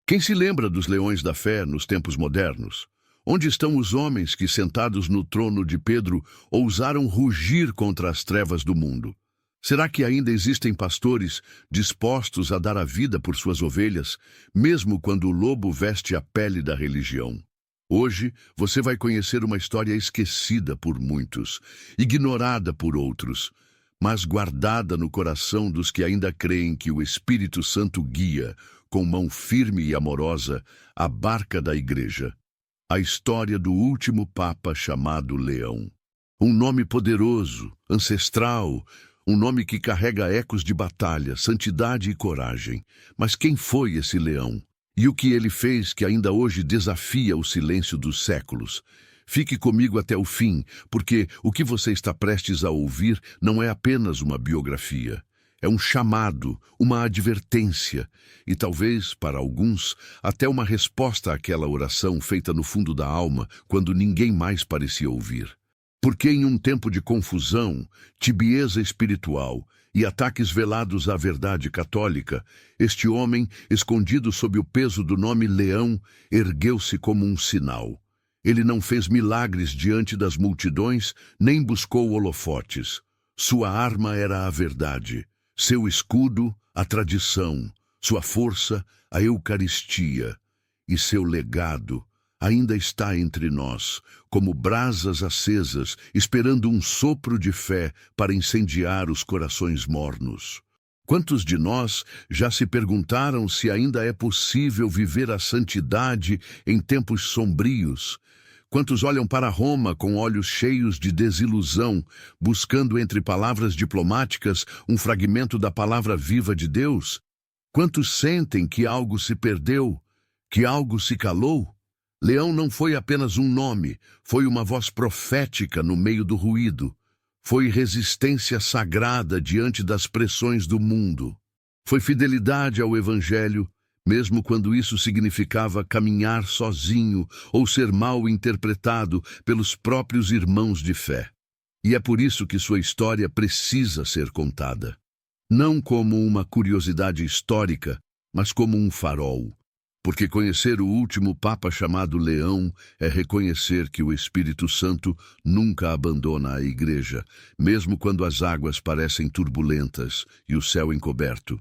Quem se lembra dos leões da fé nos tempos modernos? Onde estão os homens que, sentados no trono de Pedro, ousaram rugir contra as trevas do mundo? Será que ainda existem pastores dispostos a dar a vida por suas ovelhas, mesmo quando o lobo veste a pele da religião? Hoje, você vai conhecer uma história esquecida por muitos, ignorada por outros, mas guardada no coração dos que ainda creem que o Espírito Santo guia, com mão firme e amorosa, a barca da igreja. A história do último Papa chamado Leão. Um nome poderoso, ancestral, um nome que carrega ecos de batalha, santidade e coragem. Mas quem foi esse leão? E o que ele fez que ainda hoje desafia o silêncio dos séculos? Fique comigo até o fim, porque o que você está prestes a ouvir não é apenas uma biografia. É um chamado, uma advertência e talvez, para alguns, até uma resposta àquela oração feita no fundo da alma quando ninguém mais parecia ouvir. Porque em um tempo de confusão, tibieza espiritual e ataques velados à verdade católica, este homem, escondido sob o peso do nome Leão, ergueu-se como um sinal. Ele não fez milagres diante das multidões, nem buscou holofotes. Sua arma era a verdade, seu escudo, a tradição, sua força, a Eucaristia, e seu legado ainda está entre nós, como brasas acesas, esperando um sopro de fé para incendiar os corações mornos. Quantos de nós já se perguntaram se ainda é possível viver a santidade em tempos sombrios? Quantos olham para Roma com olhos cheios de desilusão, buscando entre palavras diplomáticas um fragmento da palavra viva de Deus? Quantos sentem que algo se perdeu, que algo se calou? Leão não foi apenas um nome, foi uma voz profética no meio do ruído. Foi resistência sagrada diante das pressões do mundo. Foi fidelidade ao Evangelho, mesmo quando isso significava caminhar sozinho ou ser mal interpretado pelos próprios irmãos de fé. E é por isso que sua história precisa ser contada. Não como uma curiosidade histórica, mas como um farol. Porque conhecer o último Papa chamado Leão é reconhecer que o Espírito Santo nunca abandona a Igreja, mesmo quando as águas parecem turbulentas e o céu encoberto.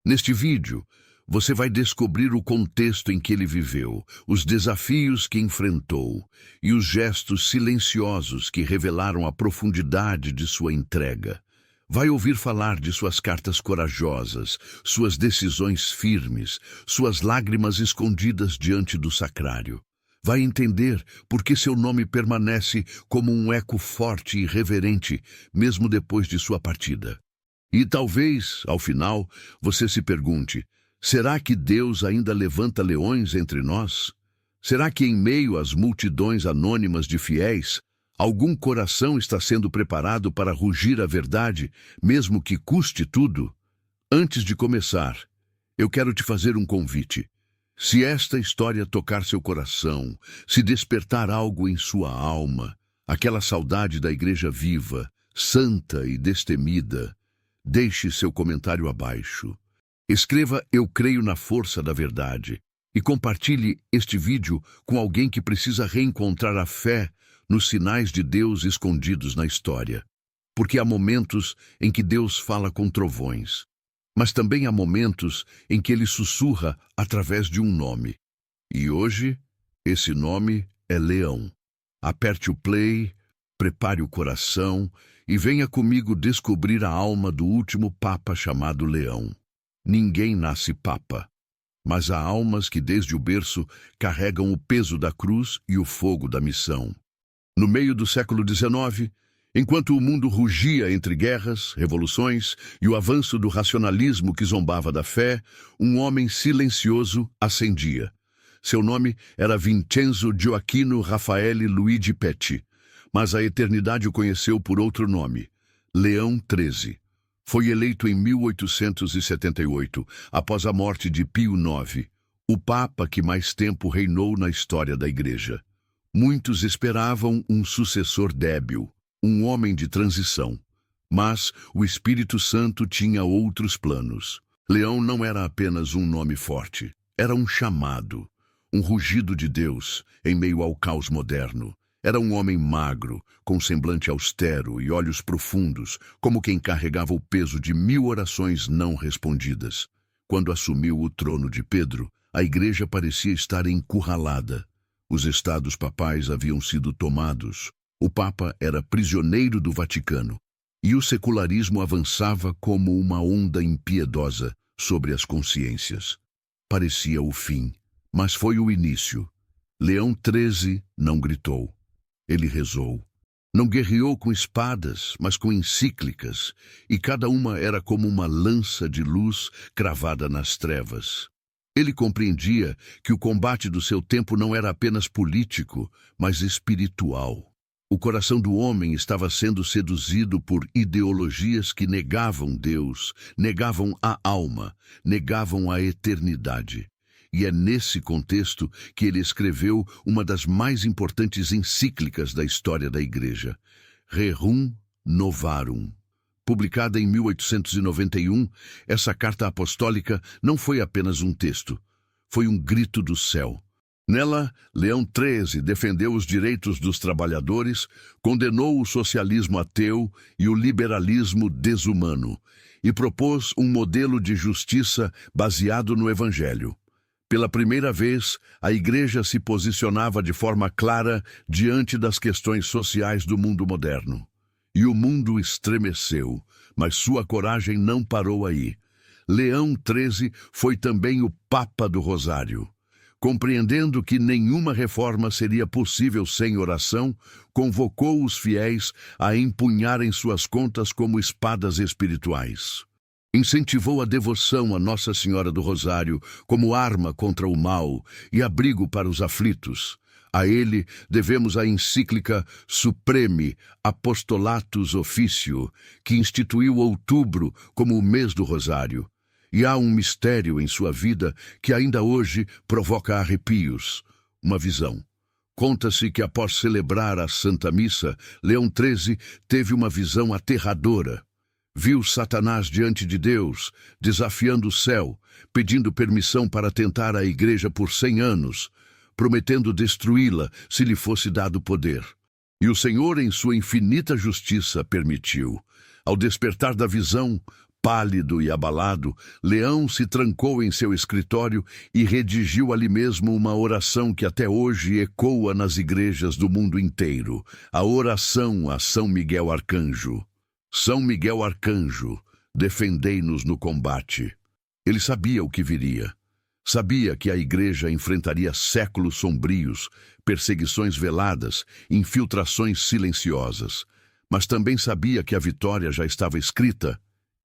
Neste vídeo, você vai descobrir o contexto em que ele viveu, os desafios que enfrentou e os gestos silenciosos que revelaram a profundidade de sua entrega. Vai ouvir falar de suas cartas corajosas, suas decisões firmes, suas lágrimas escondidas diante do sacrário. Vai entender por que seu nome permanece como um eco forte e reverente, mesmo depois de sua partida. E talvez, ao final, você se pergunte: será que Deus ainda levanta leões entre nós? Será que em meio às multidões anônimas de fiéis, algum coração está sendo preparado para rugir a verdade, mesmo que custe tudo? Antes de começar, eu quero te fazer um convite. Se esta história tocar seu coração, se despertar algo em sua alma, aquela saudade da igreja viva, santa e destemida, deixe seu comentário abaixo. Escreva "Eu creio na força da verdade" e compartilhe este vídeo com alguém que precisa reencontrar a fé nos sinais de Deus escondidos na história. Porque há momentos em que Deus fala com trovões, mas também há momentos em que Ele sussurra através de um nome. E hoje, esse nome é Leão. Aperte o play, prepare o coração e venha comigo descobrir a alma do último Papa chamado Leão. Ninguém nasce Papa, mas há almas que desde o berço carregam o peso da cruz e o fogo da missão. No meio do século XIX, enquanto o mundo rugia entre guerras, revoluções e o avanço do racionalismo que zombava da fé, um homem silencioso ascendia. Seu nome era Vincenzo Gioacchino Raffaele Luigi Petti, mas a eternidade o conheceu por outro nome, Leão XIII. Foi eleito em 1878, após a morte de Pio IX, o Papa que mais tempo reinou na história da Igreja. Muitos esperavam um sucessor débil, um homem de transição. Mas o Espírito Santo tinha outros planos. Leão não era apenas um nome forte. Era um chamado, um rugido de Deus em meio ao caos moderno. Era um homem magro, com semblante austero e olhos profundos, como quem carregava o peso de 1000 orações não respondidas. Quando assumiu o trono de Pedro, a igreja parecia estar encurralada. Os estados papais haviam sido tomados, o Papa era prisioneiro do Vaticano, e o secularismo avançava como uma onda impiedosa sobre as consciências. Parecia o fim, mas foi o início. Leão XIII não gritou. Ele rezou. Não guerreou com espadas, mas com encíclicas, e cada uma era como uma lança de luz cravada nas trevas. Ele compreendia que o combate do seu tempo não era apenas político, mas espiritual. O coração do homem estava sendo seduzido por ideologias que negavam Deus, negavam a alma, negavam a eternidade. E é nesse contexto que ele escreveu uma das mais importantes encíclicas da história da Igreja, Rerum Novarum. Publicada em 1891, essa carta apostólica não foi apenas um texto, foi um grito do céu. Nela, Leão XIII defendeu os direitos dos trabalhadores, condenou o socialismo ateu e o liberalismo desumano, e propôs um modelo de justiça baseado no Evangelho. Pela primeira vez, a Igreja se posicionava de forma clara diante das questões sociais do mundo moderno. E o mundo estremeceu, mas sua coragem não parou aí. Leão XIII foi também o Papa do Rosário. Compreendendo que nenhuma reforma seria possível sem oração, convocou os fiéis a empunharem suas contas como espadas espirituais. Incentivou a devoção a Nossa Senhora do Rosário como arma contra o mal e abrigo para os aflitos. A ele devemos a encíclica Supreme Apostolatus Officio, que instituiu outubro como o mês do Rosário. E há um mistério em sua vida que ainda hoje provoca arrepios, uma visão. Conta-se que após celebrar a Santa Missa, Leão XIII teve uma visão aterradora. Viu Satanás diante de Deus, desafiando o céu, pedindo permissão para tentar a igreja por 100 anos, prometendo destruí-la se lhe fosse dado poder. E o Senhor, em sua infinita justiça, permitiu. Ao despertar da visão, pálido e abalado, Leão se trancou em seu escritório e redigiu ali mesmo uma oração que até hoje ecoa nas igrejas do mundo inteiro, a oração a São Miguel Arcanjo. São Miguel Arcanjo, defendei-nos no combate. Ele sabia o que viria. Sabia que a igreja enfrentaria séculos sombrios, perseguições veladas, infiltrações silenciosas. Mas também sabia que a vitória já estava escrita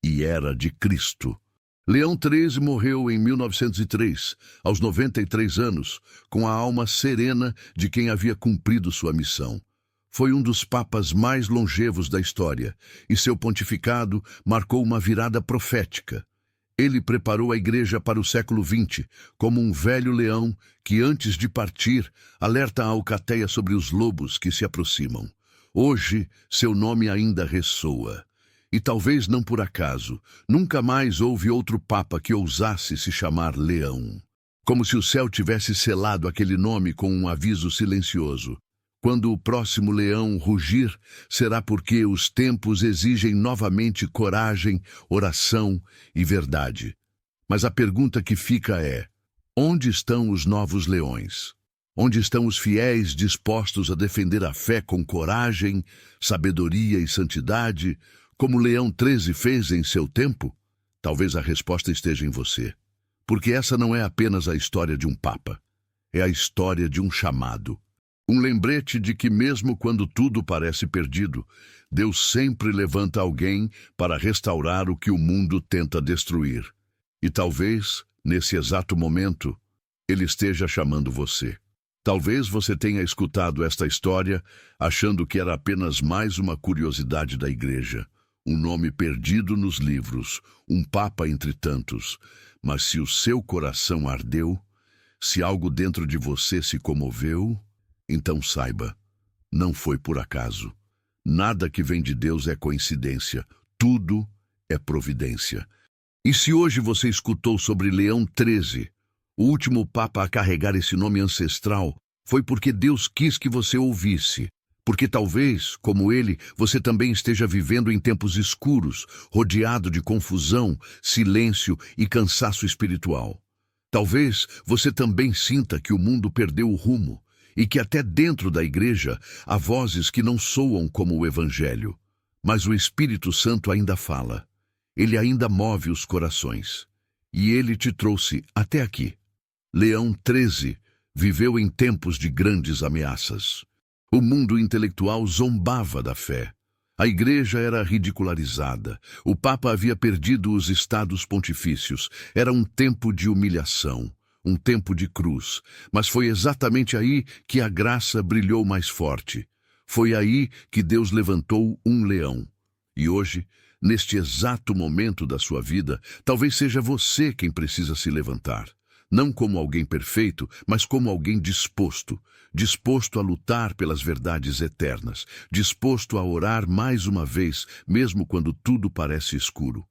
e era de Cristo. Leão XIII morreu em 1903, aos 93 anos, com a alma serena de quem havia cumprido sua missão. Foi um dos papas mais longevos da história, e seu pontificado marcou uma virada profética. Ele preparou a igreja para o século XX, como um velho leão que, antes de partir, alerta a alcateia sobre os lobos que se aproximam. Hoje, seu nome ainda ressoa. E talvez não por acaso, nunca mais houve outro papa que ousasse se chamar Leão. Como se o céu tivesse selado aquele nome com um aviso silencioso. Quando o próximo leão rugir, será porque os tempos exigem novamente coragem, oração e verdade. Mas a pergunta que fica é: onde estão os novos leões? Onde estão os fiéis dispostos a defender a fé com coragem, sabedoria e santidade, como Leão XIII fez em seu tempo? Talvez a resposta esteja em você. Porque essa não é apenas a história de um papa. É a história de um chamado. Um lembrete de que mesmo quando tudo parece perdido, Deus sempre levanta alguém para restaurar o que o mundo tenta destruir. E talvez, nesse exato momento, Ele esteja chamando você. Talvez você tenha escutado esta história achando que era apenas mais uma curiosidade da igreja, um nome perdido nos livros, um papa entre tantos. Mas se o seu coração ardeu, se algo dentro de você se comoveu, então saiba, não foi por acaso. Nada que vem de Deus é coincidência, tudo é providência. E se hoje você escutou sobre Leão XIII, O último Papa a carregar esse nome ancestral foi porque Deus quis que você ouvisse. Porque talvez, como ele, você também esteja vivendo em tempos escuros, rodeado de confusão, silêncio e cansaço espiritual. Talvez você também sinta que o mundo perdeu o rumo e que até dentro da igreja há vozes que não soam como o Evangelho. Mas o Espírito Santo ainda fala. Ele ainda move os corações. E ele te trouxe até aqui. Leão 13 viveu em tempos de grandes ameaças. O mundo intelectual zombava da fé. A igreja era ridicularizada. O Papa havia perdido os estados pontifícios. Era um tempo de humilhação, um tempo de cruz. Mas foi exatamente aí que a graça brilhou mais forte. Foi aí que Deus levantou um leão. E hoje, neste exato momento da sua vida, talvez seja você quem precisa se levantar. Não como alguém perfeito, mas como alguém disposto a lutar pelas verdades eternas, disposto a orar mais uma vez, mesmo quando tudo parece escuro,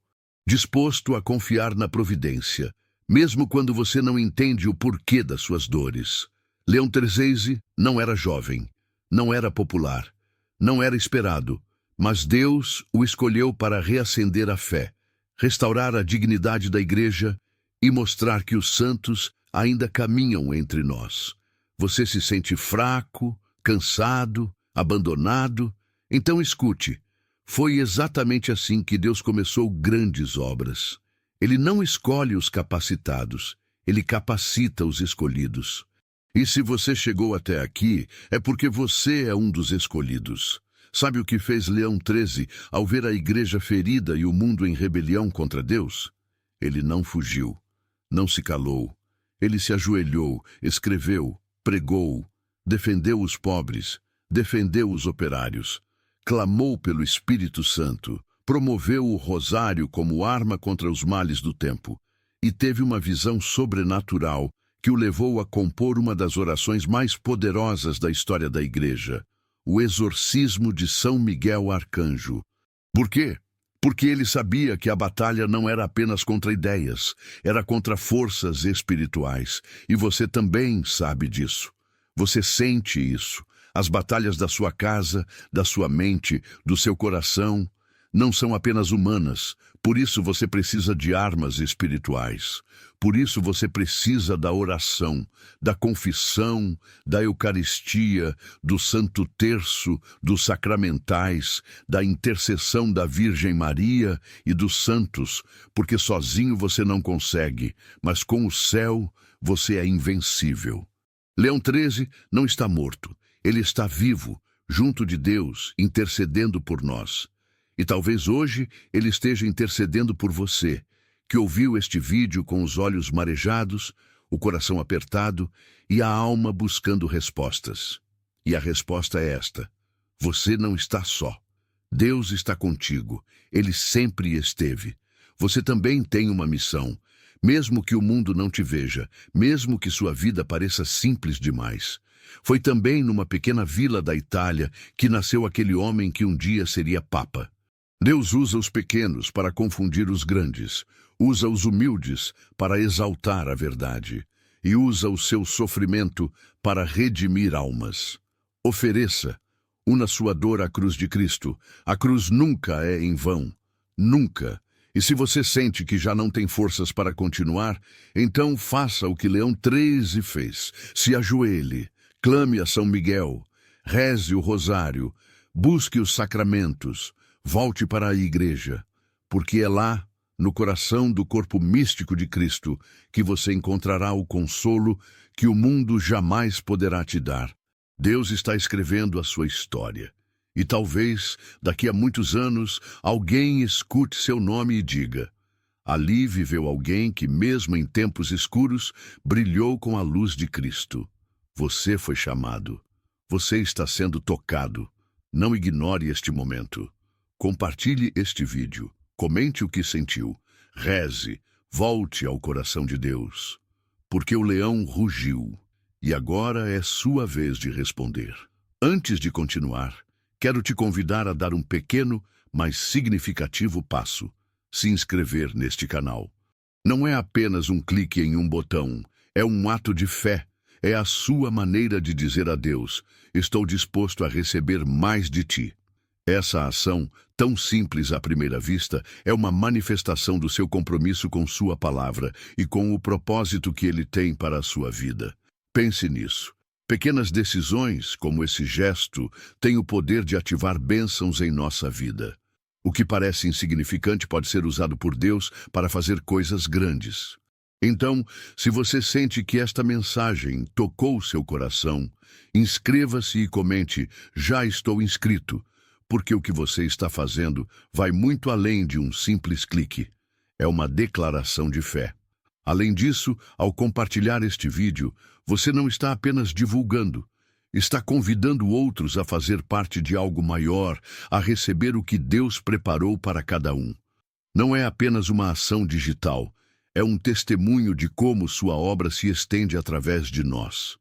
disposto a confiar na providência, mesmo quando você não entende o porquê das suas dores. Leão 13 não era jovem, não era popular, não era esperado, mas Deus o escolheu para reacender a fé, restaurar a dignidade da igreja e mostrar que os santos ainda caminham entre nós. Você se sente fraco, cansado, abandonado? Então escute. Foi exatamente assim que Deus começou grandes obras. Ele não escolhe os capacitados, ele capacita os escolhidos. E se você chegou até aqui, é porque você é um dos escolhidos. Sabe o que fez Leão 13 ao ver a igreja ferida e o mundo em rebelião contra Deus? Ele não fugiu. Não se calou. Ele se ajoelhou, escreveu, pregou, defendeu os pobres, defendeu os operários, clamou pelo Espírito Santo, promoveu o rosário como arma contra os males do tempo e teve uma visão sobrenatural que o levou a compor uma das orações mais poderosas da história da igreja, o exorcismo de São Miguel Arcanjo. Por quê? Porque ele sabia que a batalha não era apenas contra ideias, era contra forças espirituais. E você também sabe disso. Você sente isso. As batalhas da sua casa, da sua mente, do seu coração, não são apenas humanas. Por isso você precisa de armas espirituais. Por isso você precisa da oração, da confissão, da Eucaristia, do Santo Terço, dos sacramentais, da intercessão da Virgem Maria e dos santos, porque sozinho você não consegue, mas com o céu você é invencível. Leão 13 não está morto, ele está vivo, junto de Deus, intercedendo por nós. E talvez hoje ele esteja intercedendo por você, que ouviu este vídeo com os olhos marejados, o coração apertado e a alma buscando respostas. E a resposta é esta: você não está só. Deus está contigo. Ele sempre esteve. Você também tem uma missão. Mesmo que o mundo não te veja, mesmo que sua vida pareça simples demais. Foi também numa pequena vila da Itália que nasceu aquele homem que um dia seria Papa. Deus usa os pequenos para confundir os grandes, usa os humildes para exaltar a verdade e usa o seu sofrimento para redimir almas. Ofereça, una sua dor à cruz de Cristo. A cruz nunca é em vão, nunca. E se você sente que já não tem forças para continuar, então faça o que Leão 13 fez. Se ajoelhe, clame a São Miguel, reze o rosário, busque os sacramentos, volte para a igreja, porque é lá, no coração do corpo místico de Cristo, que você encontrará o consolo que o mundo jamais poderá te dar. Deus está escrevendo a sua história. E talvez, daqui a muitos anos, alguém escute seu nome e diga: ali viveu alguém que, mesmo em tempos escuros, brilhou com a luz de Cristo. Você foi chamado. Você está sendo tocado. Não ignore este momento. Compartilhe este vídeo, comente o que sentiu, reze, volte ao coração de Deus, porque o leão rugiu e agora é sua vez de responder. Antes de continuar, quero te convidar a dar um pequeno, mas significativo passo: se inscrever neste canal. Não é apenas um clique em um botão, É um ato de fé. É a sua maneira de dizer a Deus: estou disposto a receber mais de ti. Essa ação, tão simples à primeira vista, é uma manifestação do seu compromisso com sua palavra e com o propósito que ele tem para a sua vida. Pense nisso. Pequenas decisões, como esse gesto, têm o poder de ativar bênçãos em nossa vida. O que parece insignificante pode ser usado por Deus para fazer coisas grandes. Então, se você sente que esta mensagem tocou seu coração, inscreva-se e comente: já estou inscrito, porque o que você está fazendo vai muito além de um simples clique. É uma declaração de fé. Além disso, ao compartilhar este vídeo, você não está apenas divulgando, está convidando outros a fazer parte de algo maior, a receber o que Deus preparou para cada um. Não é apenas uma ação digital, é um testemunho de como sua obra se estende através de nós.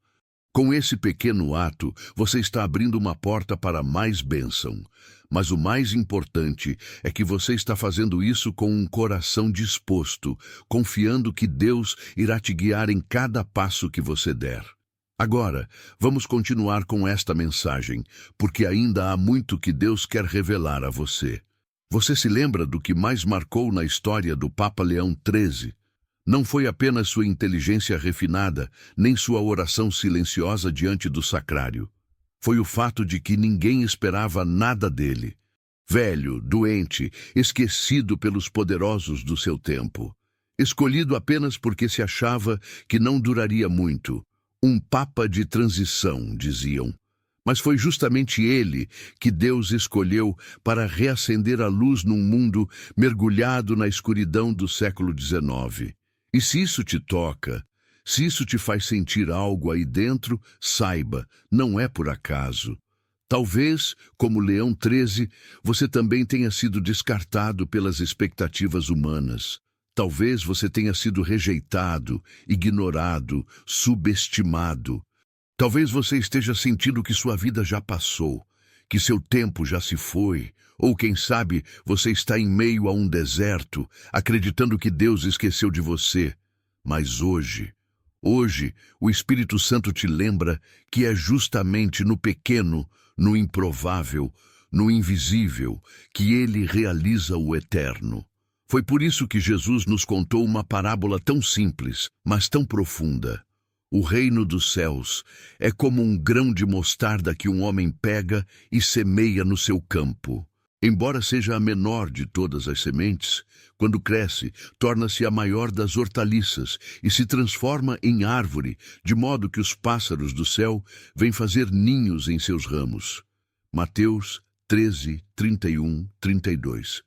Com esse pequeno ato, você está abrindo uma porta para mais bênção. Mas o mais importante é que você está fazendo isso com um coração disposto, confiando que Deus irá te guiar em cada passo que você der. Agora, vamos continuar com esta mensagem, porque ainda há muito que Deus quer revelar a você. Você se lembra do que mais marcou na história do Papa Leão XIII? Não foi apenas sua inteligência refinada, nem sua oração silenciosa diante do sacrário. Foi o fato de que ninguém esperava nada dele. Velho, doente, esquecido pelos poderosos do seu tempo. Escolhido apenas porque se achava que não duraria muito. Um papa de transição, diziam. Mas foi justamente ele que Deus escolheu para reacender a luz num mundo mergulhado na escuridão do século XIX. E se isso te toca, se isso te faz sentir algo aí dentro, saiba, não é por acaso. Talvez, como Leão XIII, você também tenha sido descartado pelas expectativas humanas. Talvez você tenha sido rejeitado, ignorado, subestimado. Talvez você esteja sentindo que sua vida já passou, que seu tempo já se foi, ou quem sabe você está em meio a um deserto, acreditando que Deus esqueceu de você. Mas hoje, o Espírito Santo te lembra que é justamente no pequeno, no improvável, no invisível, que ele realiza o eterno. Foi por isso que Jesus nos contou uma parábola tão simples, mas tão profunda. O reino dos céus é como um grão de mostarda que um homem pega e semeia no seu campo. Embora seja a menor de todas as sementes, quando cresce, torna-se a maior das hortaliças e se transforma em árvore, de modo que os pássaros do céu vêm fazer ninhos em seus ramos. Mateus 13, 31, 32.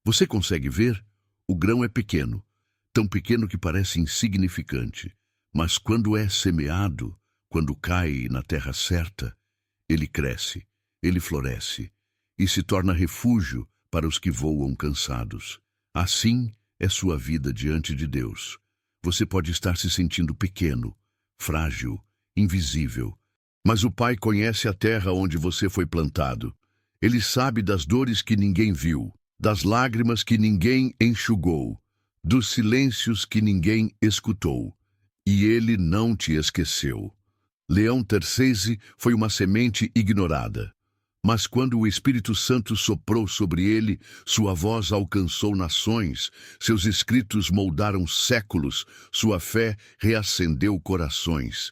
Você consegue ver? O grão é pequeno, tão pequeno que parece insignificante. Mas quando é semeado, quando cai na terra certa, ele cresce, ele floresce e se torna refúgio para os que voam cansados. Assim é sua vida diante de Deus. Você pode estar se sentindo pequeno, frágil, invisível, mas o Pai conhece a terra onde você foi plantado. Ele sabe das dores que ninguém viu, das lágrimas que ninguém enxugou, dos silêncios que ninguém escutou. E ele não te esqueceu. Leão XIII foi uma semente ignorada. Mas quando o Espírito Santo soprou sobre ele, sua voz alcançou nações, seus escritos moldaram séculos, sua fé reacendeu corações.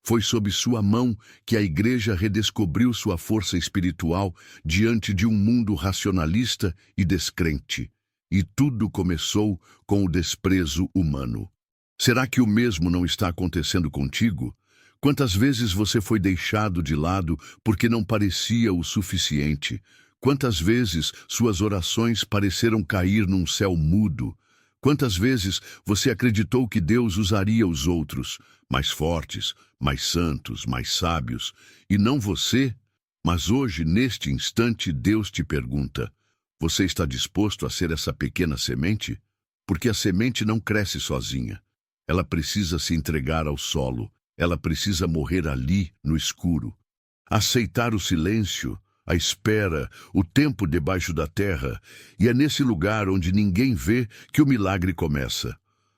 Foi sob sua mão que a Igreja redescobriu sua força espiritual diante de um mundo racionalista e descrente. E tudo começou com o desprezo humano. Será que o mesmo não está acontecendo contigo? Quantas vezes você foi deixado de lado porque não parecia o suficiente? Quantas vezes suas orações pareceram cair num céu mudo? Quantas vezes você acreditou que Deus usaria os outros, mais fortes, mais santos, mais sábios, e não você? Mas hoje, neste instante, Deus te pergunta: você está disposto a ser essa pequena semente? Porque a semente não cresce sozinha. Ela precisa se entregar ao solo. Ela precisa morrer ali, no escuro. Aceitar o silêncio, a espera, o tempo debaixo da terra. E é nesse lugar onde ninguém vê que o milagre começa.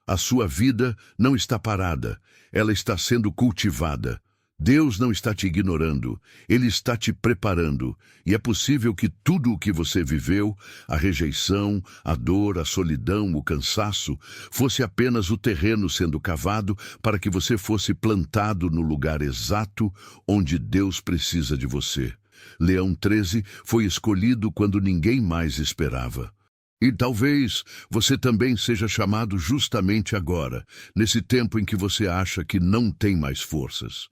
A sua vida não está parada, ela está sendo cultivada. Deus não está te ignorando, Ele está te preparando. E é possível que tudo o que você viveu, a rejeição, a dor, a solidão, o cansaço, fosse apenas o terreno sendo cavado para que você fosse plantado no lugar exato onde Deus precisa de você. Leão 13 foi escolhido quando ninguém mais esperava. E talvez você também seja chamado justamente agora, nesse tempo em que você acha que não tem mais forças.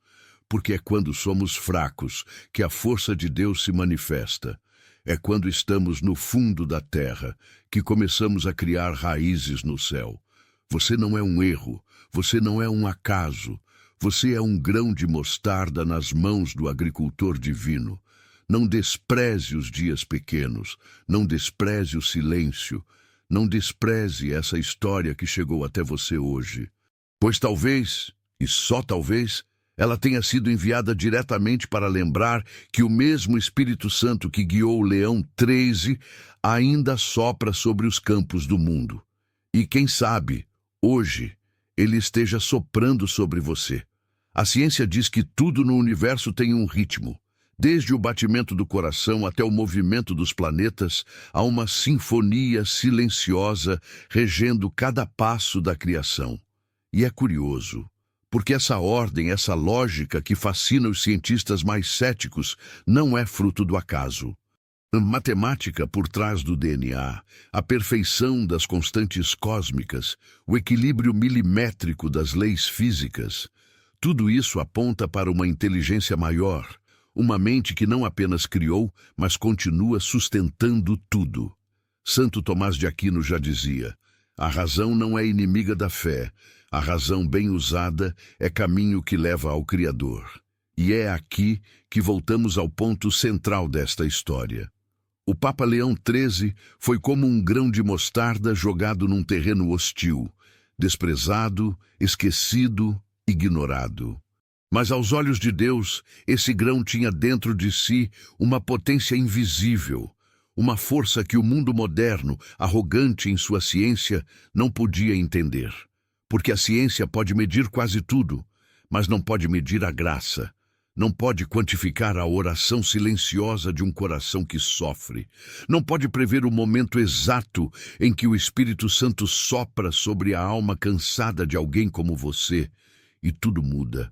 Porque é quando somos fracos que a força de Deus se manifesta. É quando estamos no fundo da terra que começamos a criar raízes no céu. Você não é um erro, você não é um acaso. Você é um grão de mostarda nas mãos do agricultor divino. Não despreze os dias pequenos, não despreze o silêncio, não despreze essa história que chegou até você hoje. Pois talvez, e só talvez, ela tenha sido enviada diretamente para lembrar que o mesmo Espírito Santo que guiou o Leão 13 ainda sopra sobre os campos do mundo. E quem sabe, hoje, ele esteja soprando sobre você. A ciência diz que tudo no universo tem um ritmo. Desde o batimento do coração até o movimento dos planetas, há uma sinfonia silenciosa regendo cada passo da criação. E é curioso, porque essa ordem, essa lógica que fascina os cientistas mais céticos, não é fruto do acaso. A matemática por trás do DNA, a perfeição das constantes cósmicas, o equilíbrio milimétrico das leis físicas, tudo isso aponta para uma inteligência maior, uma mente que não apenas criou, mas continua sustentando tudo. Santo Tomás de Aquino já dizia: a razão não é inimiga da fé, a razão bem usada é caminho que leva ao Criador. E é aqui que voltamos ao ponto central desta história. O Papa Leão 13 foi como um grão de mostarda jogado num terreno hostil, desprezado, esquecido, ignorado. Mas aos olhos de Deus, esse grão tinha dentro de si uma potência invisível, uma força que o mundo moderno, arrogante em sua ciência, não podia entender. Porque a ciência pode medir quase tudo, mas não pode medir a graça. Não pode quantificar a oração silenciosa de um coração que sofre. Não pode prever o momento exato em que o Espírito Santo sopra sobre a alma cansada de alguém como você, e tudo muda.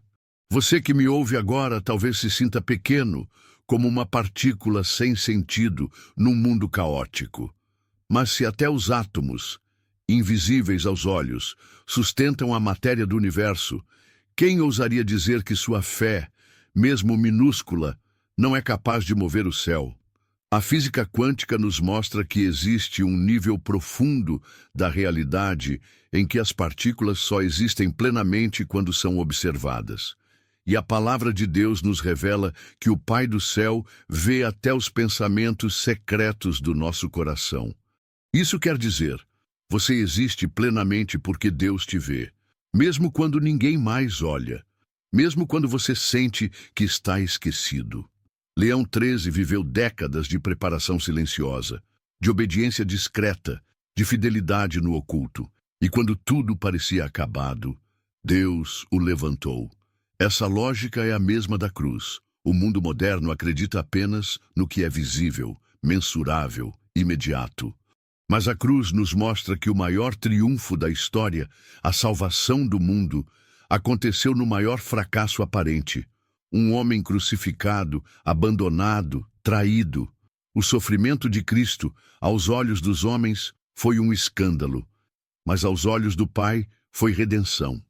Você que me ouve agora talvez se sinta pequeno, como uma partícula sem sentido num mundo caótico. Mas se até os átomos, invisíveis aos olhos, sustentam a matéria do universo, quem ousaria dizer que sua fé, mesmo minúscula, não é capaz de mover o céu? A física quântica nos mostra que existe um nível profundo da realidade em que as partículas só existem plenamente quando são observadas. E a palavra de Deus nos revela que o Pai do céu vê até os pensamentos secretos do nosso coração. Isso quer dizer, você existe plenamente porque Deus te vê, mesmo quando ninguém mais olha, mesmo quando você sente que está esquecido. Leão 13 viveu décadas de preparação silenciosa, de obediência discreta, de fidelidade no oculto. E quando tudo parecia acabado, Deus o levantou. Essa lógica é a mesma da cruz. O mundo moderno acredita apenas no que é visível, mensurável, imediato. Mas a cruz nos mostra que o maior triunfo da história, a salvação do mundo, aconteceu no maior fracasso aparente. Um homem crucificado, abandonado, traído. O sofrimento de Cristo, aos olhos dos homens, foi um escândalo, mas aos olhos do Pai foi redenção.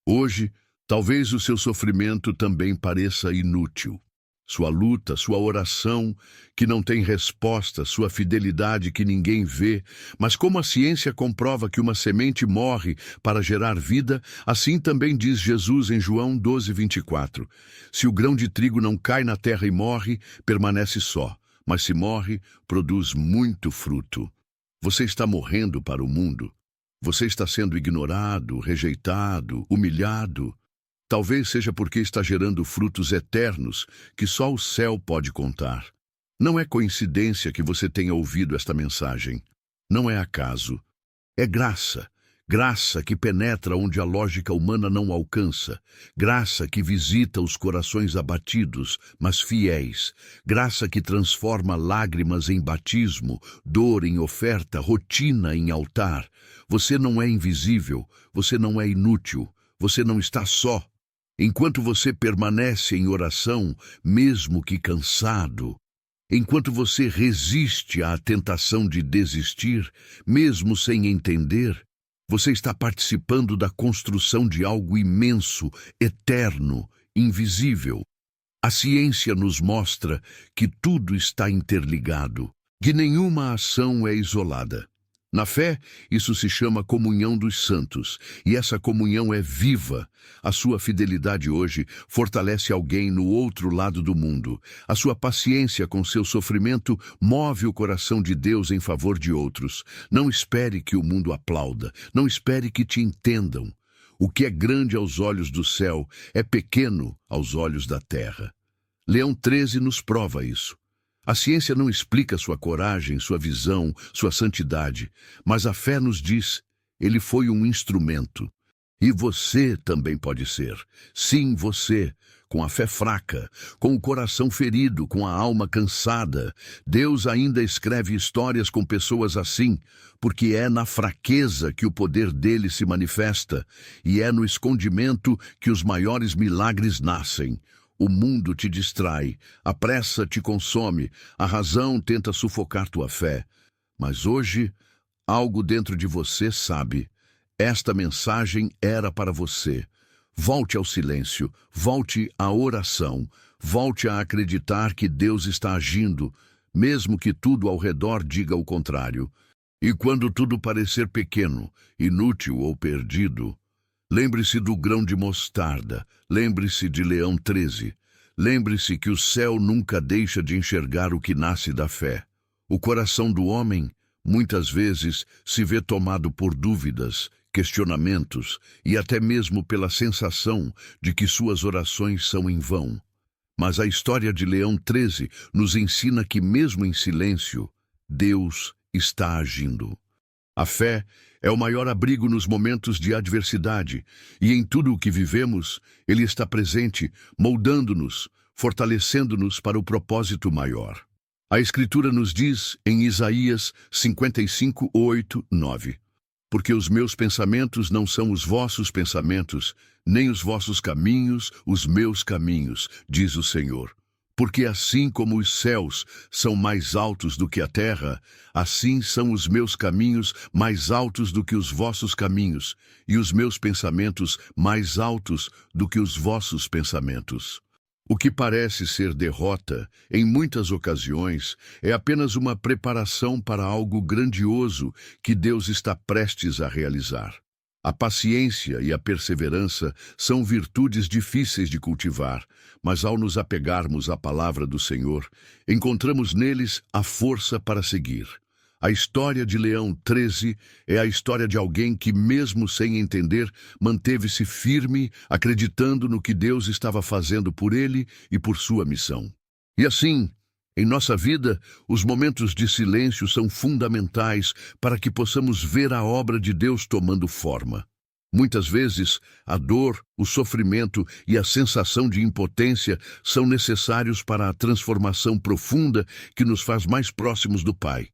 Hoje, talvez o seu sofrimento também pareça inútil. Sua luta, sua oração, que não tem resposta, sua fidelidade que ninguém vê. Mas como a ciência comprova que uma semente morre para gerar vida, assim também diz Jesus em João 12:24. Se o grão de trigo não cai na terra e morre, permanece só. Mas se morre, produz muito fruto. Você está morrendo para o mundo. Você está sendo ignorado, rejeitado, humilhado. Talvez seja porque está gerando frutos eternos que só o céu pode contar. Não é coincidência que você tenha ouvido esta mensagem. Não é acaso. É graça. Graça que penetra onde a lógica humana não alcança. Graça que visita os corações abatidos, mas fiéis. Graça que transforma lágrimas em batismo, dor em oferta, rotina em altar. Você não é invisível, você não é inútil, você não está só. Enquanto você permanece em oração, mesmo que cansado, enquanto você resiste à tentação de desistir, mesmo sem entender, você está participando da construção de algo imenso, eterno, invisível. A ciência nos mostra que tudo está interligado, que nenhuma ação é isolada. Na fé, isso se chama comunhão dos santos, e essa comunhão é viva. A sua fidelidade hoje fortalece alguém no outro lado do mundo. A sua paciência com seu sofrimento move o coração de Deus em favor de outros. Não espere que o mundo aplauda, não espere que te entendam. O que é grande aos olhos do céu é pequeno aos olhos da terra. Leão 13 nos prova isso. A ciência não explica sua coragem, sua visão, sua santidade, mas a fé nos diz, ele foi um instrumento. E você também pode ser. Sim, você, com a fé fraca, com o coração ferido, com a alma cansada. Deus ainda escreve histórias com pessoas assim, porque é na fraqueza que o poder dele se manifesta, e é no escondimento que os maiores milagres nascem. O mundo te distrai, a pressa te consome, a razão tenta sufocar tua fé. Mas hoje, algo dentro de você sabe, esta mensagem era para você. Volte ao silêncio, volte à oração, volte a acreditar que Deus está agindo, mesmo que tudo ao redor diga o contrário. E quando tudo parecer pequeno, inútil ou perdido, lembre-se do grão de mostarda, lembre-se de Leão 13. Lembre-se que o céu nunca deixa de enxergar o que nasce da fé. O coração do homem, muitas vezes, se vê tomado por dúvidas, questionamentos e até mesmo pela sensação de que suas orações são em vão. Mas a história de Leão 13 nos ensina que mesmo em silêncio, Deus está agindo. A fé é o maior abrigo nos momentos de adversidade, e em tudo o que vivemos, Ele está presente, moldando-nos, fortalecendo-nos para o propósito maior. A Escritura nos diz, em Isaías 55, 8, 9, porque os meus pensamentos não são os vossos pensamentos, nem os vossos caminhos, os meus caminhos, diz o Senhor. Porque assim como os céus são mais altos do que a terra, assim são os meus caminhos mais altos do que os vossos caminhos, e os meus pensamentos mais altos do que os vossos pensamentos. O que parece ser derrota, em muitas ocasiões, é apenas uma preparação para algo grandioso que Deus está prestes a realizar. A paciência e a perseverança são virtudes difíceis de cultivar, mas ao nos apegarmos à palavra do Senhor, encontramos neles a força para seguir. A história de Leão 13 é a história de alguém que, mesmo sem entender, manteve-se firme, acreditando no que Deus estava fazendo por ele e por sua missão. E assim, em nossa vida, os momentos de silêncio são fundamentais para que possamos ver a obra de Deus tomando forma. Muitas vezes, a dor, o sofrimento e a sensação de impotência são necessários para a transformação profunda que nos faz mais próximos do Pai.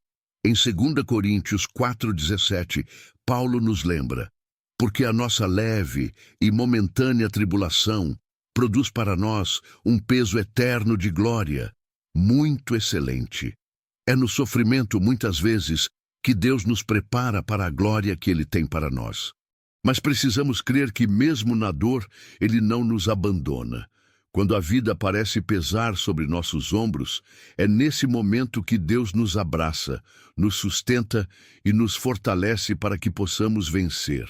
Em 2 Coríntios 4,17, Paulo nos lembra, porque a nossa leve e momentânea tribulação produz para nós um peso eterno de glória, muito excelente. É no sofrimento, muitas vezes, que Deus nos prepara para a glória que Ele tem para nós. Mas precisamos crer que, mesmo na dor, Ele não nos abandona. Quando a vida parece pesar sobre nossos ombros, é nesse momento que Deus nos abraça, nos sustenta e nos fortalece para que possamos vencer.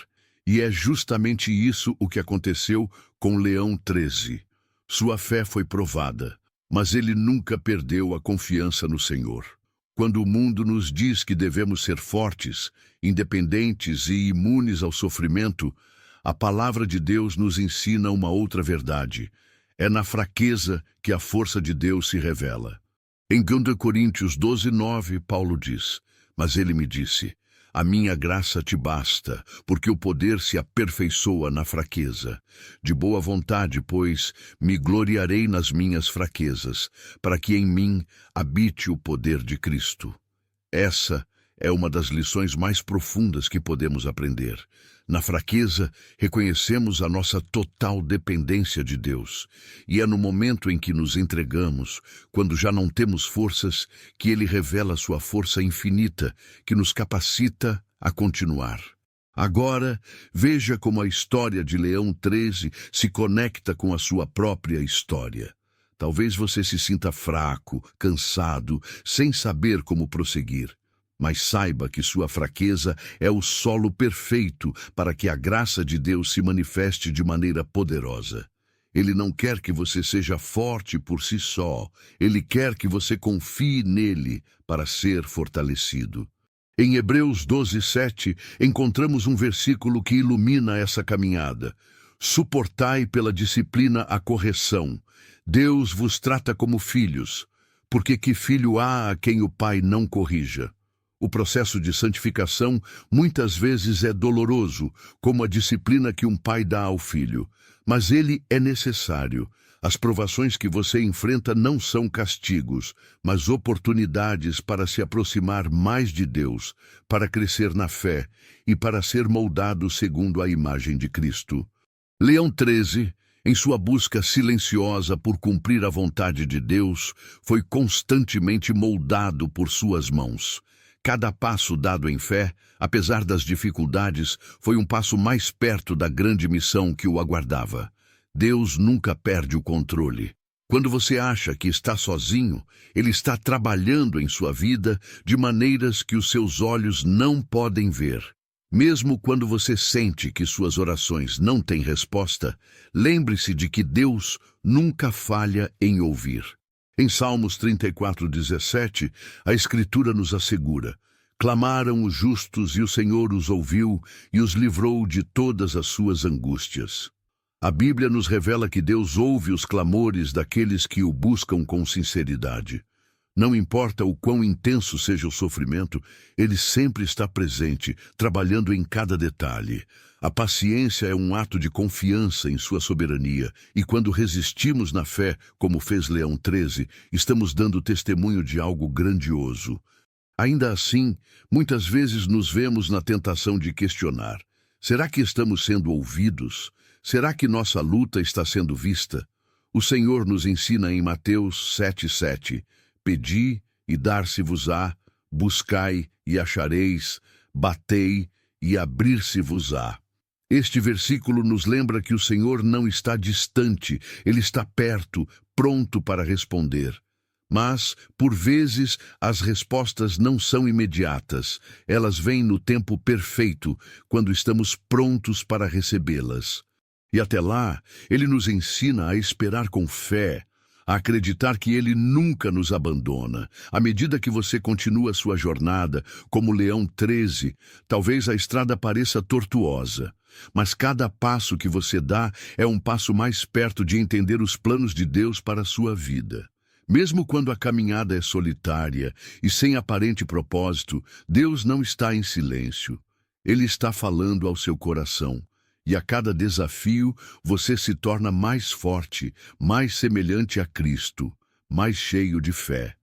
E é justamente isso o que aconteceu com Leão 13. Sua fé foi provada, mas ele nunca perdeu a confiança no Senhor. Quando o mundo nos diz que devemos ser fortes, independentes e imunes ao sofrimento, a palavra de Deus nos ensina uma outra verdade. É na fraqueza que a força de Deus se revela. Em 2 Coríntios 12, 9, Paulo diz, mas ele me disse, A minha graça te basta, porque o poder se aperfeiçoa na fraqueza. De boa vontade, pois, me gloriarei nas minhas fraquezas, para que em mim habite o poder de Cristo. Essa é uma das lições mais profundas que podemos aprender. Na fraqueza, reconhecemos a nossa total dependência de Deus. E é no momento em que nos entregamos, quando já não temos forças, que Ele revela sua força infinita, que nos capacita a continuar. Agora, veja como a história de Leão 13 se conecta com a sua própria história. Talvez você se sinta fraco, cansado, sem saber como prosseguir. Mas saiba que sua fraqueza é o solo perfeito para que a graça de Deus se manifeste de maneira poderosa. Ele não quer que você seja forte por si só. Ele quer que você confie nele para ser fortalecido. Em Hebreus 12:7, encontramos um versículo que ilumina essa caminhada. Suportai pela disciplina a correção. Deus vos trata como filhos, porque que filho há a quem o pai não corrija? O processo de santificação muitas vezes é doloroso, como a disciplina que um pai dá ao filho. Mas ele é necessário. As provações que você enfrenta não são castigos, mas oportunidades para se aproximar mais de Deus, para crescer na fé e para ser moldado segundo a imagem de Cristo. Leão 13, em sua busca silenciosa por cumprir a vontade de Deus, foi constantemente moldado por suas mãos. Cada passo dado em fé, apesar das dificuldades, foi um passo mais perto da grande missão que o aguardava. Deus nunca perde o controle. Quando você acha que está sozinho, Ele está trabalhando em sua vida de maneiras que os seus olhos não podem ver. Mesmo quando você sente que suas orações não têm resposta, lembre-se de que Deus nunca falha em ouvir. Em Salmos 34:17, a Escritura nos assegura: clamaram os justos e o Senhor os ouviu e os livrou de todas as suas angústias. A Bíblia nos revela que Deus ouve os clamores daqueles que o buscam com sinceridade. Não importa o quão intenso seja o sofrimento, Ele sempre está presente, trabalhando em cada detalhe. A paciência é um ato de confiança em sua soberania, e quando resistimos na fé, como fez Leão 13, estamos dando testemunho de algo grandioso. Ainda assim, muitas vezes nos vemos na tentação de questionar: será que estamos sendo ouvidos? Será que nossa luta está sendo vista? O Senhor nos ensina em Mateus 7:7: pedi e dar-se-vos-á, buscai e achareis, batei e abrir-se-vos-á. Este versículo nos lembra que o Senhor não está distante, Ele está perto, pronto para responder. Mas, por vezes, as respostas não são imediatas. Elas vêm no tempo perfeito, quando estamos prontos para recebê-las. E até lá, Ele nos ensina a esperar com fé, a acreditar que Ele nunca nos abandona. À medida que você continua sua jornada, como Leão 13, talvez a estrada pareça tortuosa, mas cada passo que você dá é um passo mais perto de entender os planos de Deus para a sua vida. Mesmo quando a caminhada é solitária e sem aparente propósito, Deus não está em silêncio. Ele está falando ao seu coração. E a cada desafio, você se torna mais forte, mais semelhante a Cristo, mais cheio de fé.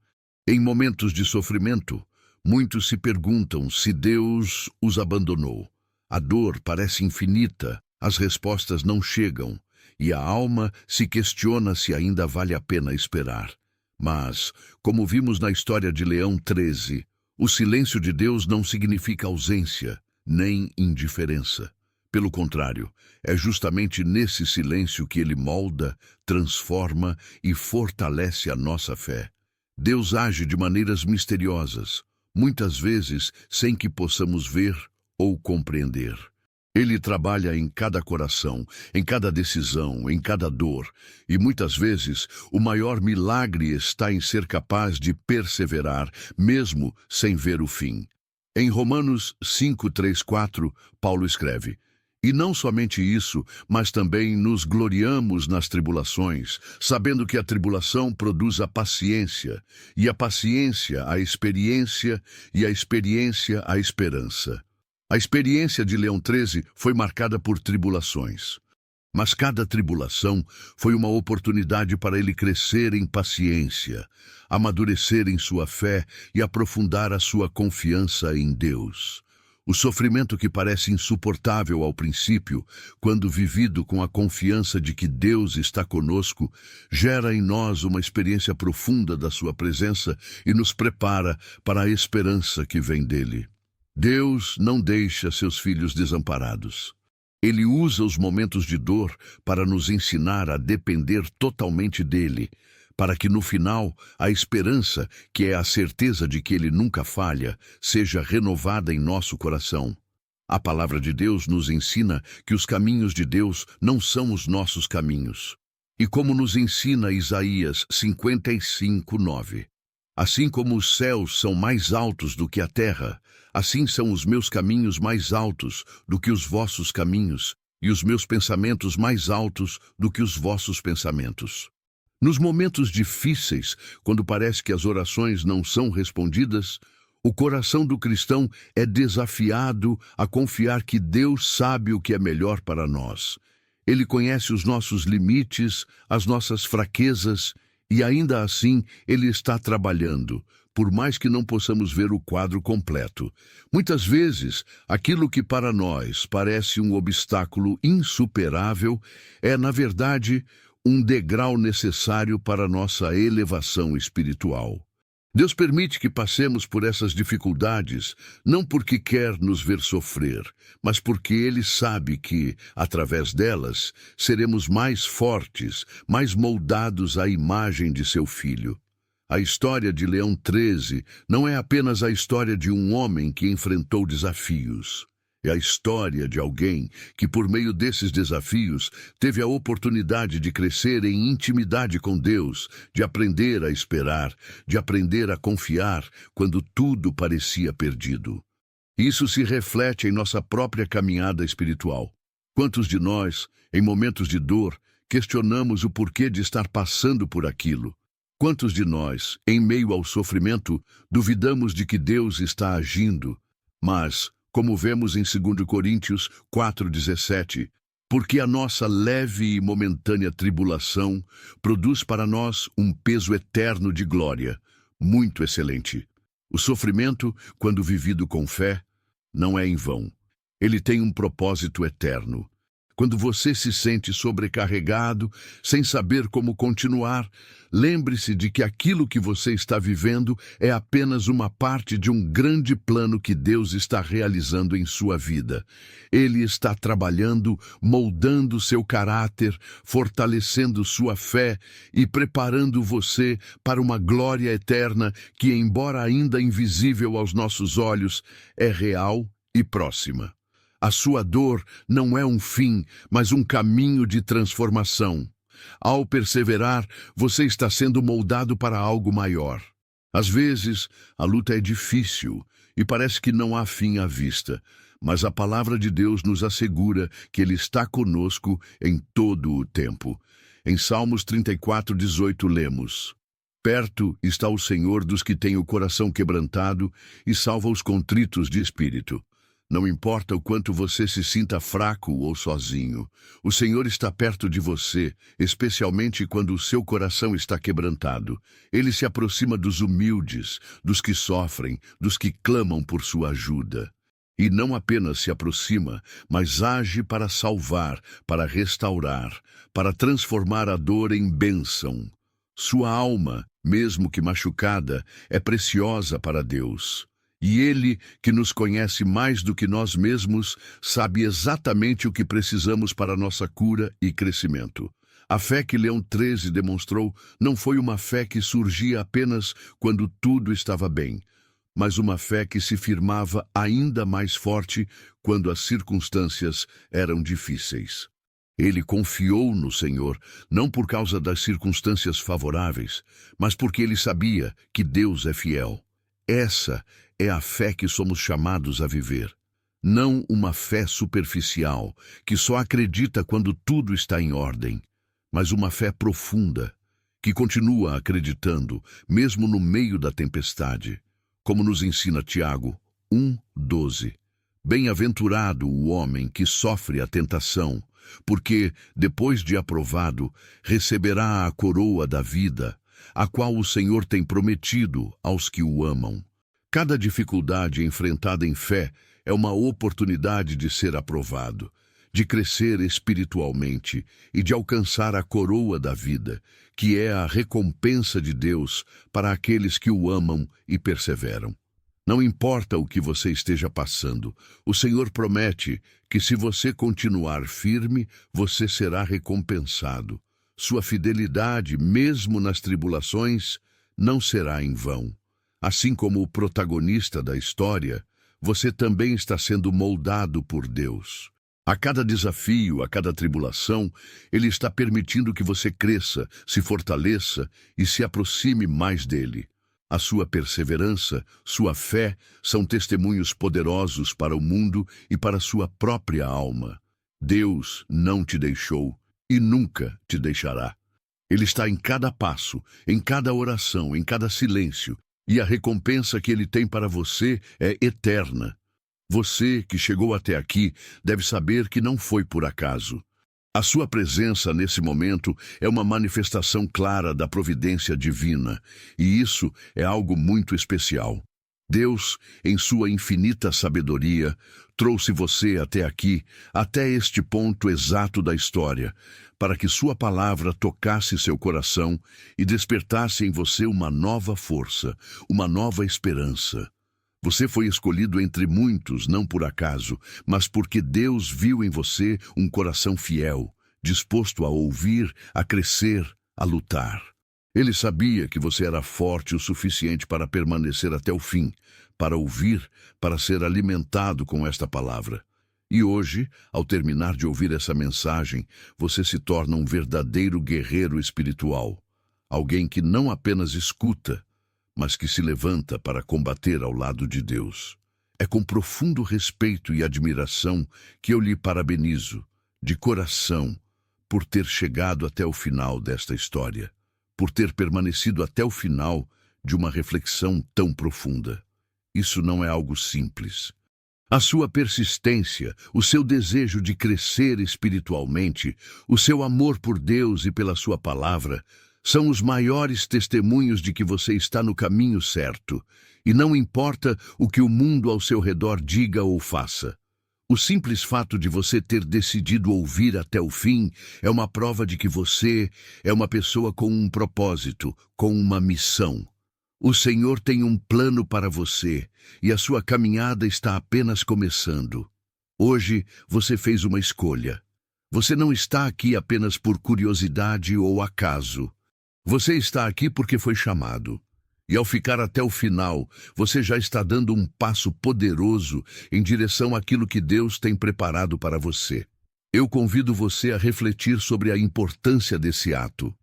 Em momentos de sofrimento, muitos se perguntam se Deus os abandonou. A dor parece infinita, as respostas não chegam, e a alma se questiona se ainda vale a pena esperar. Mas, como vimos na história de Leão 13, o silêncio de Deus não significa ausência, nem indiferença. Pelo contrário, é justamente nesse silêncio que Ele molda, transforma e fortalece a nossa fé. Deus age de maneiras misteriosas, muitas vezes sem que possamos ver ou compreender. Ele trabalha em cada coração, em cada decisão, em cada dor, e muitas vezes o maior milagre está em ser capaz de perseverar, mesmo sem ver o fim. Em Romanos 5:3-4, Paulo escreve: E não somente isso, mas também nos gloriamos nas tribulações, sabendo que a tribulação produz a paciência, e a paciência a experiência, e a experiência a esperança. A experiência de Leão 13 foi marcada por tribulações. Mas cada tribulação foi uma oportunidade para ele crescer em paciência, amadurecer em sua fé e aprofundar a sua confiança em Deus. O sofrimento que parece insuportável ao princípio, quando vivido com a confiança de que Deus está conosco, gera em nós uma experiência profunda da sua presença e nos prepara para a esperança que vem dele. Deus não deixa seus filhos desamparados. Ele usa os momentos de dor para nos ensinar a depender totalmente dele, para que no final a esperança, que é a certeza de que ele nunca falha, seja renovada em nosso coração. A palavra de Deus nos ensina que os caminhos de Deus não são os nossos caminhos. E como nos ensina Isaías 55:9, assim como os céus são mais altos do que a terra, assim são os meus caminhos mais altos do que os vossos caminhos, e os meus pensamentos mais altos do que os vossos pensamentos. Nos momentos difíceis, quando parece que as orações não são respondidas, o coração do cristão é desafiado a confiar que Deus sabe o que é melhor para nós. Ele conhece os nossos limites, as nossas fraquezas, e ainda assim Ele está trabalhando, por mais que não possamos ver o quadro completo. Muitas vezes, aquilo que para nós parece um obstáculo insuperável é, na verdade, um degrau necessário para nossa elevação espiritual. Deus permite que passemos por essas dificuldades, não porque quer nos ver sofrer, mas porque Ele sabe que, através delas, seremos mais fortes, mais moldados à imagem de seu Filho. A história de Leão 13 não é apenas a história de um homem que enfrentou desafios. É a história de alguém que, por meio desses desafios, teve a oportunidade de crescer em intimidade com Deus, de aprender a esperar, de aprender a confiar quando tudo parecia perdido. Isso se reflete em nossa própria caminhada espiritual. Quantos de nós, em momentos de dor, questionamos o porquê de estar passando por aquilo? Quantos de nós, em meio ao sofrimento, duvidamos de que Deus está agindo? Mas, como vemos em 2 Coríntios 4:17, porque a nossa leve e momentânea tribulação produz para nós um peso eterno de glória, muito excelente. O sofrimento, quando vivido com fé, não é em vão. Ele tem um propósito eterno. Quando você se sente sobrecarregado, sem saber como continuar, lembre-se de que aquilo que você está vivendo é apenas uma parte de um grande plano que Deus está realizando em sua vida. Ele está trabalhando, moldando seu caráter, fortalecendo sua fé e preparando você para uma glória eterna que, embora ainda invisível aos nossos olhos, é real e próxima. A sua dor não é um fim, mas um caminho de transformação. Ao perseverar, você está sendo moldado para algo maior. Às vezes, a luta é difícil e parece que não há fim à vista, mas a palavra de Deus nos assegura que Ele está conosco em todo o tempo. Em Salmos 34:18 lemos: Perto está o Senhor dos que têm o coração quebrantado e salva os contritos de espírito. Não importa o quanto você se sinta fraco ou sozinho, o Senhor está perto de você, especialmente quando o seu coração está quebrantado. Ele se aproxima dos humildes, dos que sofrem, dos que clamam por sua ajuda. E não apenas se aproxima, mas age para salvar, para restaurar, para transformar a dor em bênção. Sua alma, mesmo que machucada, é preciosa para Deus. E Ele, que nos conhece mais do que nós mesmos, sabe exatamente o que precisamos para nossa cura e crescimento. A fé que Leão 13 demonstrou não foi uma fé que surgia apenas quando tudo estava bem, mas uma fé que se firmava ainda mais forte quando as circunstâncias eram difíceis. Ele confiou no Senhor, não por causa das circunstâncias favoráveis, mas porque ele sabia que Deus é fiel. Essa é a fé que somos chamados a viver. Não uma fé superficial, que só acredita quando tudo está em ordem, mas uma fé profunda, que continua acreditando, mesmo no meio da tempestade, como nos ensina Tiago 1:12. Bem-aventurado o homem que sofre a tentação, porque, depois de aprovado, receberá a coroa da vida, a qual o Senhor tem prometido aos que o amam. Cada dificuldade enfrentada em fé é uma oportunidade de ser aprovado, de crescer espiritualmente e de alcançar a coroa da vida, que é a recompensa de Deus para aqueles que o amam e perseveram. Não importa o que você esteja passando, o Senhor promete que se você continuar firme, você será recompensado. Sua fidelidade, mesmo nas tribulações, não será em vão. Assim como o protagonista da história, você também está sendo moldado por Deus. A cada desafio, a cada tribulação, Ele está permitindo que você cresça, se fortaleça e se aproxime mais dele. A sua perseverança, sua fé, são testemunhos poderosos para o mundo e para sua própria alma. Deus não te deixou e nunca te deixará. Ele está em cada passo, em cada oração, em cada silêncio, e a recompensa que Ele tem para você é eterna. Você que chegou até aqui deve saber que não foi por acaso. A sua presença nesse momento é uma manifestação clara da providência divina, e isso é algo muito especial. Deus, em sua infinita sabedoria, trouxe você até aqui, até este ponto exato da história, para que sua palavra tocasse seu coração e despertasse em você uma nova força, uma nova esperança. Você foi escolhido entre muitos, não por acaso, mas porque Deus viu em você um coração fiel, disposto a ouvir, a crescer, a lutar. Ele sabia que você era forte o suficiente para permanecer até o fim, para ouvir, para ser alimentado com esta palavra. E hoje, ao terminar de ouvir essa mensagem, você se torna um verdadeiro guerreiro espiritual. Alguém que não apenas escuta, mas que se levanta para combater ao lado de Deus. É com profundo respeito e admiração que eu lhe parabenizo, de coração, por ter chegado até o final desta história, por ter permanecido até o final de uma reflexão tão profunda. Isso não é algo simples. A sua persistência, o seu desejo de crescer espiritualmente, o seu amor por Deus e pela sua palavra, são os maiores testemunhos de que você está no caminho certo, e não importa o que o mundo ao seu redor diga ou faça. O simples fato de você ter decidido ouvir até o fim é uma prova de que você é uma pessoa com um propósito, com uma missão. O Senhor tem um plano para você, e a sua caminhada está apenas começando. Hoje você fez uma escolha. Você não está aqui apenas por curiosidade ou acaso. Você está aqui porque foi chamado. E ao ficar até o final, você já está dando um passo poderoso em direção àquilo que Deus tem preparado para você. Eu convido você a refletir sobre a importância desse ato.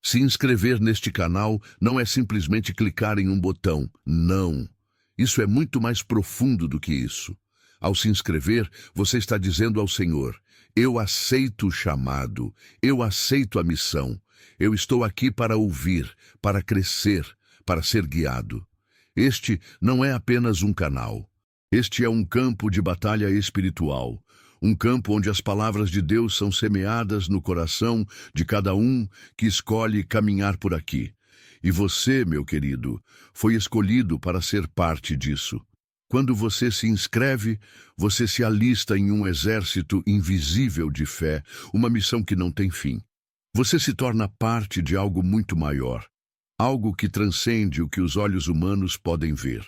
Se inscrever neste canal não é simplesmente clicar em um botão. Não. Isso é muito mais profundo do que isso. Ao se inscrever, você está dizendo ao Senhor: eu aceito o chamado, eu aceito a missão. Eu estou aqui para ouvir, para crescer, para ser guiado. Este não é apenas um canal. Este é um campo de batalha espiritual. Um campo onde as palavras de Deus são semeadas no coração de cada um que escolhe caminhar por aqui. E você, meu querido, foi escolhido para ser parte disso. Quando você se inscreve, você se alista em um exército invisível de fé, uma missão que não tem fim. Você se torna parte de algo muito maior, algo que transcende o que os olhos humanos podem ver.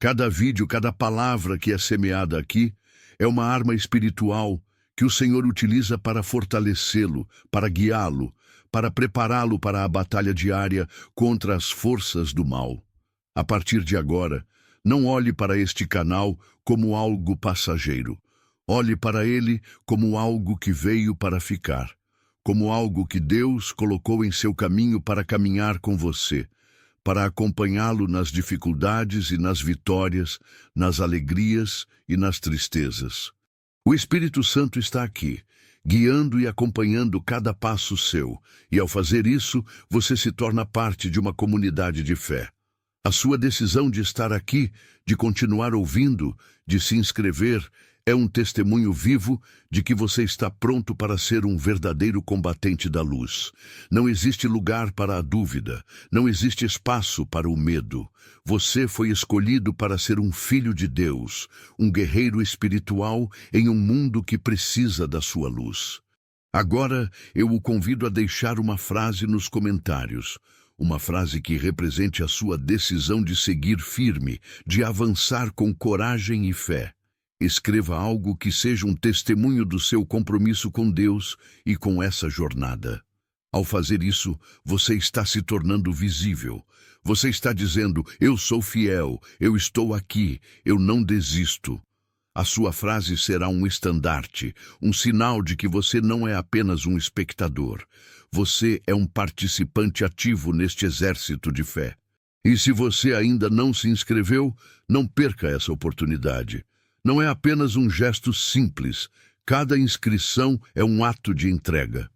Cada vídeo, cada palavra que é semeada aqui é uma arma espiritual que o Senhor utiliza para fortalecê-lo, para guiá-lo, para prepará-lo para a batalha diária contra as forças do mal. A partir de agora, não olhe para este canal como algo passageiro. Olhe para ele como algo que veio para ficar, como algo que Deus colocou em seu caminho para caminhar com você, para acompanhá-lo nas dificuldades e nas vitórias, nas alegrias e nas tristezas. O Espírito Santo está aqui, guiando e acompanhando cada passo seu, e ao fazer isso, você se torna parte de uma comunidade de fé. A sua decisão de estar aqui, de continuar ouvindo, de se inscrever, é um testemunho vivo de que você está pronto para ser um verdadeiro combatente da luz. Não existe lugar para a dúvida, não existe espaço para o medo. Você foi escolhido para ser um filho de Deus, um guerreiro espiritual em um mundo que precisa da sua luz. Agora, eu o convido a deixar uma frase nos comentários. Uma frase que represente a sua decisão de seguir firme, de avançar com coragem e fé. Escreva algo que seja um testemunho do seu compromisso com Deus e com essa jornada. Ao fazer isso, você está se tornando visível. Você está dizendo, eu sou fiel, eu estou aqui, eu não desisto. A sua frase será um estandarte, um sinal de que você não é apenas um espectador. Você é um participante ativo neste exército de fé. E se você ainda não se inscreveu, não perca essa oportunidade. Não é apenas um gesto simples. Cada inscrição é um ato de entrega.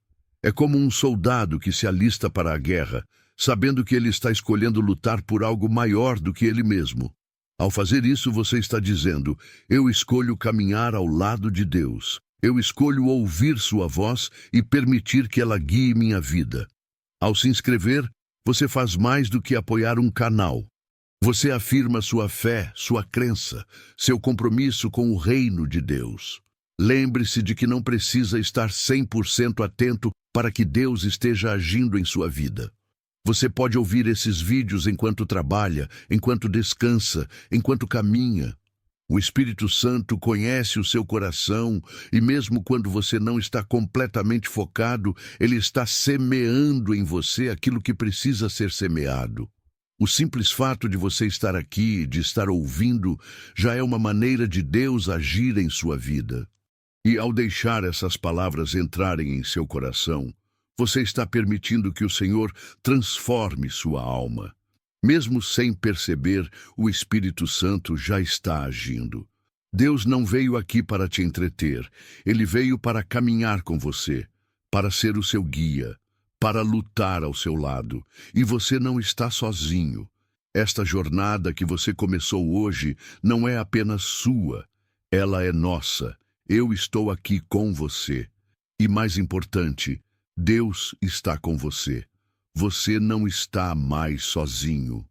É como um soldado que se alista para a guerra, sabendo que ele está escolhendo lutar por algo maior do que ele mesmo. Ao fazer isso, você está dizendo, eu escolho caminhar ao lado de Deus. Eu escolho ouvir sua voz e permitir que ela guie minha vida. Ao se inscrever, você faz mais do que apoiar um canal. Você afirma sua fé, sua crença, seu compromisso com o reino de Deus. Lembre-se de que não precisa estar 100% atento para que Deus esteja agindo em sua vida. Você pode ouvir esses vídeos enquanto trabalha, enquanto descansa, enquanto caminha. O Espírito Santo conhece o seu coração e mesmo quando você não está completamente focado, ele está semeando em você aquilo que precisa ser semeado. O simples fato de você estar aqui, de estar ouvindo, já é uma maneira de Deus agir em sua vida. E ao deixar essas palavras entrarem em seu coração, você está permitindo que o Senhor transforme sua alma. Mesmo sem perceber, o Espírito Santo já está agindo. Deus não veio aqui para te entreter, ele veio para caminhar com você, para ser o seu guia, para lutar ao seu lado, e você não está sozinho. Esta jornada que você começou hoje não é apenas sua, ela é nossa. Eu estou aqui com você. E mais importante, Deus está com você. Você não está mais sozinho.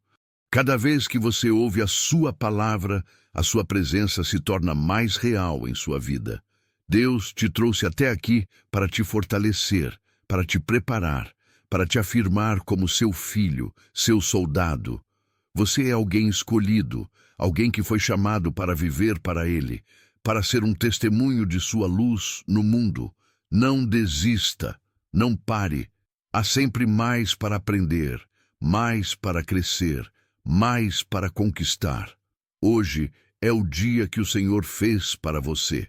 Cada vez que você ouve a sua palavra, a sua presença se torna mais real em sua vida. Deus te trouxe até aqui para te fortalecer, para te preparar, para te afirmar como seu filho, seu soldado. Você é alguém escolhido, alguém que foi chamado para viver para Ele, para ser um testemunho de sua luz no mundo. Não desista, não pare. Há sempre mais para aprender, mais para crescer, mais para conquistar. Hoje é o dia que o Senhor fez para você,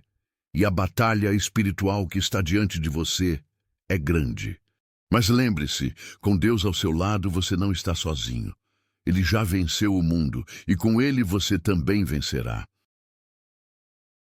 e a batalha espiritual que está diante de você é grande. Mas lembre-se, com Deus ao seu lado você não está sozinho. Ele já venceu o mundo, e com ele você também vencerá.